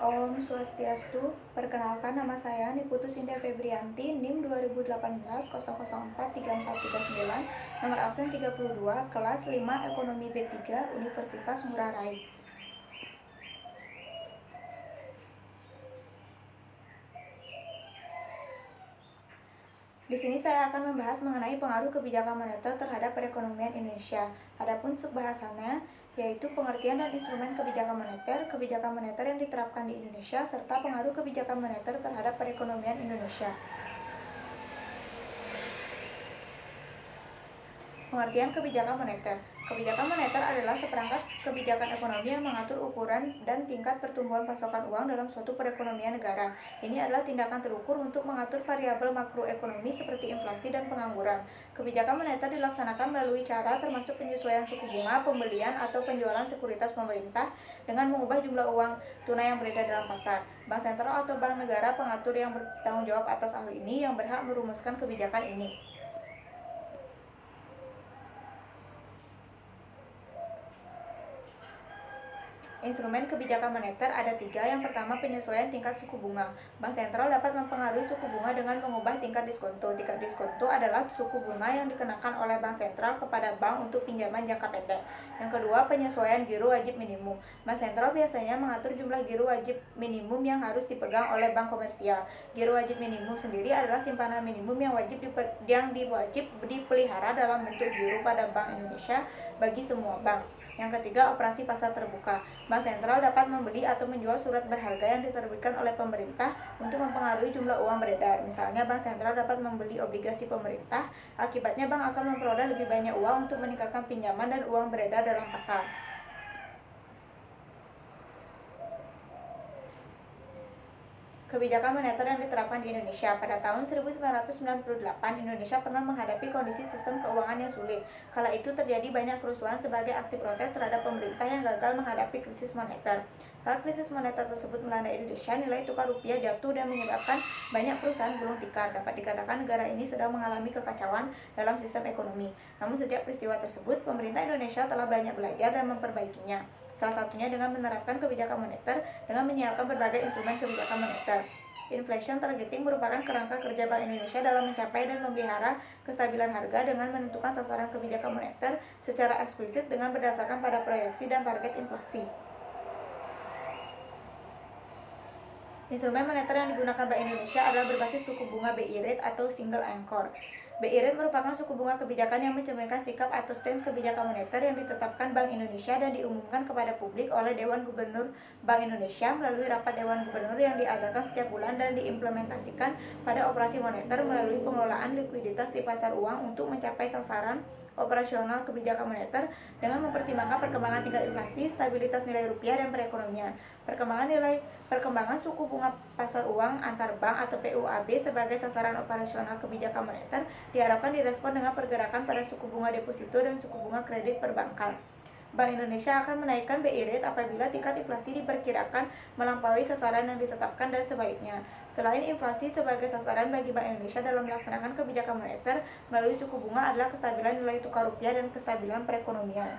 Om Swastiastu, perkenalkan nama saya Niputu Sintia Febrianti, NIM 2018-00434339, nomor absen 32, kelas 5 Ekonomi B3, Universitas Ngurah Rai. Di sini saya akan membahas mengenai pengaruh kebijakan moneter terhadap perekonomian Indonesia. Adapun subbahasannya yaitu pengertian dan instrumen kebijakan moneter yang diterapkan di Indonesia, serta pengaruh kebijakan moneter terhadap perekonomian Indonesia. Pengertian kebijakan moneter. Kebijakan moneter adalah seperangkat kebijakan ekonomi yang mengatur ukuran dan tingkat pertumbuhan pasokan uang dalam suatu perekonomian negara. Ini adalah tindakan terukur untuk mengatur variabel makroekonomi seperti inflasi dan pengangguran. Kebijakan moneter dilaksanakan melalui cara termasuk penyesuaian suku bunga, pembelian atau penjualan sekuritas pemerintah dengan mengubah jumlah uang tunai yang beredar dalam pasar. Bank sentral atau bank negara pengatur yang bertanggung jawab atas hal ini yang berhak merumuskan kebijakan ini. Instrumen kebijakan moneter ada 3. Yang pertama, penyesuaian tingkat suku bunga. Bank sentral dapat mempengaruhi suku bunga dengan mengubah tingkat diskonto. Tingkat diskonto adalah suku bunga yang dikenakan oleh bank sentral kepada bank untuk pinjaman jangka pendek. Yang kedua, penyesuaian giro wajib minimum. Bank sentral biasanya mengatur jumlah giro wajib minimum yang harus dipegang oleh bank komersial. Giro wajib minimum sendiri adalah simpanan minimum yang wajib dipelihara dalam bentuk giro pada Bank Indonesia bagi semua bank. Yang ketiga, operasi pasar terbuka. Bank sentral dapat membeli atau menjual surat berharga yang diterbitkan oleh pemerintah untuk mempengaruhi jumlah uang beredar. Misalnya, bank sentral dapat membeli obligasi pemerintah. Akibatnya, bank akan memperoleh lebih banyak uang untuk meningkatkan pinjaman dan uang beredar dalam pasar. Kebijakan moneter yang diterapkan di Indonesia. Pada tahun 1998, Indonesia pernah menghadapi kondisi sistem keuangan yang sulit. Kala itu terjadi banyak kerusuhan sebagai aksi protes terhadap pemerintah yang gagal menghadapi krisis moneter. Saat krisis moneter tersebut melanda Indonesia, nilai tukar rupiah jatuh dan menyebabkan banyak perusahaan gulung tikar. Dapat dikatakan negara ini sedang mengalami kekacauan dalam sistem ekonomi. Namun sejak peristiwa tersebut, pemerintah Indonesia telah banyak belajar dan memperbaikinya. Salah satunya dengan menerapkan kebijakan moneter dengan menyiapkan berbagai instrumen kebijakan moneter. Inflation targeting merupakan kerangka kerja Bank Indonesia dalam mencapai dan memelihara kestabilan harga dengan menentukan sasaran kebijakan moneter secara eksplisit dengan berdasarkan pada proyeksi dan target inflasi. Instrumen moneter yang digunakan Bank Indonesia adalah berbasis suku bunga BI rate atau single anchor. BI rate merupakan suku bunga kebijakan yang mencerminkan sikap atau stance kebijakan moneter yang ditetapkan Bank Indonesia dan diumumkan kepada publik oleh Dewan Gubernur Bank Indonesia melalui rapat Dewan Gubernur yang diadakan setiap bulan dan diimplementasikan pada operasi moneter melalui pengelolaan likuiditas di pasar uang untuk mencapai sasaran operasional kebijakan moneter dengan mempertimbangkan perkembangan tingkat inflasi, stabilitas nilai rupiah, dan perekonomian. Perkembangan suku bunga pasar uang antar bank atau PUAB sebagai sasaran operasional kebijakan moneter diharapkan direspon dengan pergerakan pada suku bunga deposito dan suku bunga kredit perbankan. Bank Indonesia akan menaikkan BI rate apabila tingkat inflasi diperkirakan melampaui sasaran yang ditetapkan dan sebaliknya. Selain inflasi sebagai sasaran bagi Bank Indonesia dalam melaksanakan kebijakan moneter melalui suku bunga adalah kestabilan nilai tukar rupiah dan kestabilan perekonomian.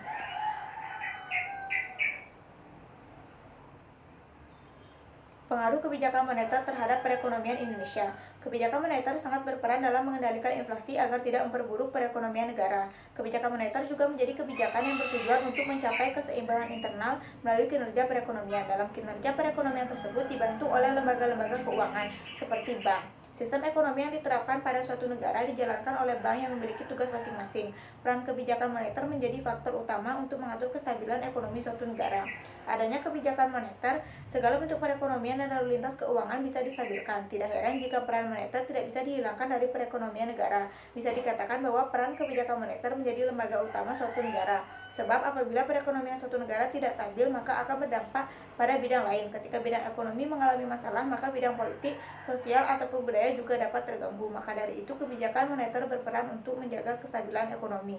Pengaruh kebijakan moneter terhadap perekonomian Indonesia. Kebijakan moneter sangat berperan dalam mengendalikan inflasi agar tidak memperburuk perekonomian negara. Kebijakan moneter juga menjadi kebijakan yang bertujuan untuk mencapai keseimbangan internal melalui kinerja perekonomian. Dalam kinerja perekonomian tersebut dibantu oleh lembaga-lembaga keuangan seperti bank. Sistem ekonomi yang diterapkan pada suatu negara dijalankan oleh bank yang memiliki tugas masing-masing. Peran kebijakan moneter menjadi faktor utama untuk mengatur kestabilan ekonomi suatu negara. Adanya kebijakan moneter, segala bentuk perekonomian dan lalu lintas keuangan bisa distabilkan. Tidak heran jika peran moneter tidak bisa dihilangkan dari perekonomian negara. Bisa dikatakan bahwa peran kebijakan moneter menjadi lembaga utama suatu negara. Sebab apabila perekonomian suatu negara tidak stabil, maka akan berdampak pada bidang lain. Ketika bidang ekonomi mengalami masalah, maka bidang politik, sosial, ataupun budaya juga dapat terganggu. Maka dari itu, kebijakan moneter berperan untuk menjaga kestabilan ekonomi.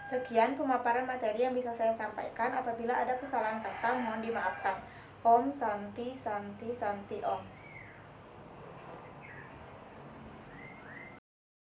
Sekian pemaparan materi yang bisa saya sampaikan. Apabila ada kesalahan kata, mohon dimaafkan. Om Santi Santi Santi Om.